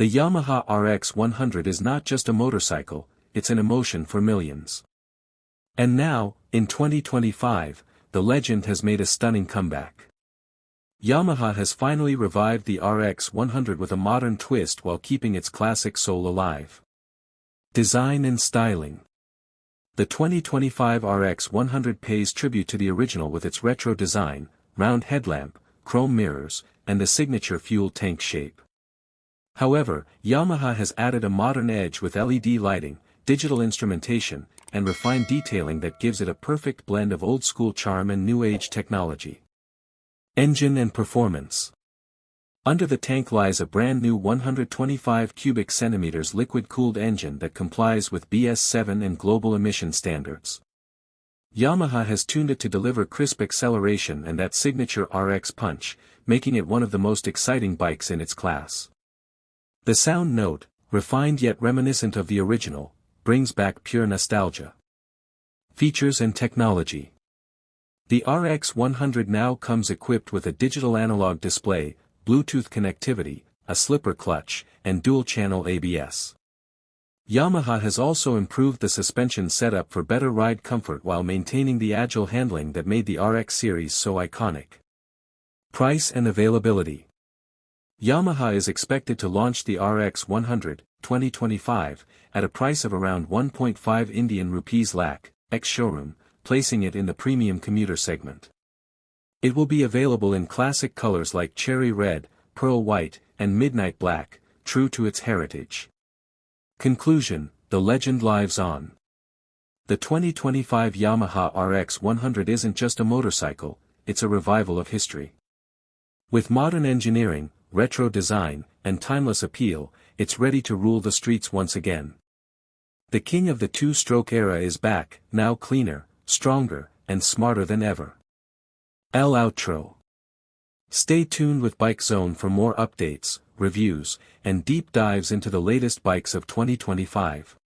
The Yamaha RX 100 is not just a motorcycle, it's an emotion for millions. And now, in 2025, the legend has made a stunning comeback. Yamaha has finally revived the RX 100 with a modern twist while keeping its classic soul alive. Design and styling. The 2025 RX 100 pays tribute to the original with its retro design, round headlamp, chrome mirrors, and the signature fuel tank shape. However, Yamaha has added a modern edge with LED lighting, digital instrumentation, and refined detailing that gives it a perfect blend of old-school charm and new-age technology. Engine and performance. Under the tank lies a brand-new 125 cubic centimeters liquid-cooled engine that complies with BS7 and global emission standards. Yamaha has tuned it to deliver crisp acceleration and that signature RX punch, making it one of the most exciting bikes in its class. The sound note, refined yet reminiscent of the original, brings back pure nostalgia. Features and technology. The RX 100 now comes equipped with a digital analog display, Bluetooth connectivity, a slipper clutch, and dual-channel ABS. Yamaha has also improved the suspension setup for better ride comfort while maintaining the agile handling that made the RX series so iconic. Price and availability. Yamaha is expected to launch the RX 100, 2025, at a price of around 1.5 Indian rupees lakh, ex-showroom, placing it in the premium commuter segment. It will be available in classic colors like cherry red, pearl white, and midnight black, true to its heritage. Conclusion: the legend lives on. The 2025 Yamaha RX 100 isn't just a motorcycle, it's a revival of history. With modern engineering, retro design, and timeless appeal, it's ready to rule the streets once again. The king of the two-stroke era is back, now cleaner, stronger, and smarter than ever. Outro. Stay tuned with Bike Zone for more updates, reviews, and deep dives into the latest bikes of 2025.